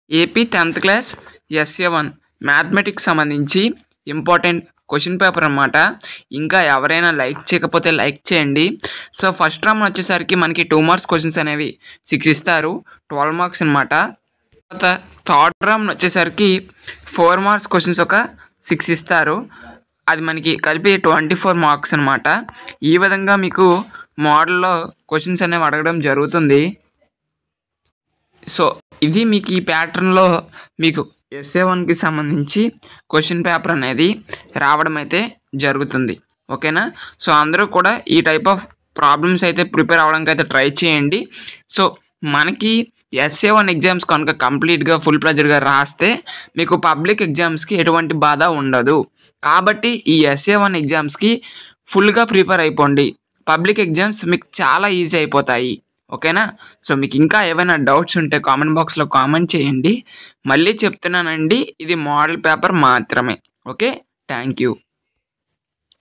AP 10th class SA1 mathematics సంబంధించి important question paper అన్నమాట. ఇంకా ఎవరైనా లైక్ చేయకపోతే లైక్ చేయండి. సో ఫస్ట్ రౌండ్ వచ్చేసరికి మనకి 2 మార్క్స్ క్వశ్చన్స్ అనేవి 6 ఇస్తారు, 12 మార్క్స్ అనమాట. తర్వాత థర్డ్ రౌండ్ వచ్చేసరికి 4 మార్క్స్ క్వశ్చన్స్ ఒక 6 ఇస్తారు, అది మనకి కలిపి 24 మార్క్స్ అనమాట. ఈ విధంగా మీకు మోడల్లో క్వశ్చన్స్ అనేవి అడగడం జరుగుతుంది. సో ఇది మీకు ఈ ప్యాటర్న్లో మీకు SA1కి సంబంధించి క్వశ్చన్ పేపర్ అనేది రావడం అయితే జరుగుతుంది. ఓకేనా? సో అందరూ కూడా ఈ టైప్ ఆఫ్ ప్రాబ్లమ్స్ అయితే ప్రిపేర్ అవ్వడానికి అయితే ట్రై చేయండి. సో మనకి SA1 ఎగ్జామ్స్ కనుక కంప్లీట్గా ఫుల్ ప్లెజర్గా రాస్తే మీకు పబ్లిక్ ఎగ్జామ్స్కి ఎటువంటి బాధ ఉండదు. కాబట్టి ఈ SA1 ఎగ్జామ్స్కి ఫుల్గా ప్రిపేర్ అయిపోండి. పబ్లిక్ ఎగ్జామ్స్ మీకు చాలా ఈజీ అయిపోతాయి. ఓకేనా? సో మీకు ఇంకా ఏమైనా డౌట్స్ ఉంటే కామెంట్ బాక్స్లో కామెంట్ చేయండి. మళ్ళీ చెప్తున్నానండి, ఇది మోడల్ పేపర్ మాత్రమే. Okay, thank you.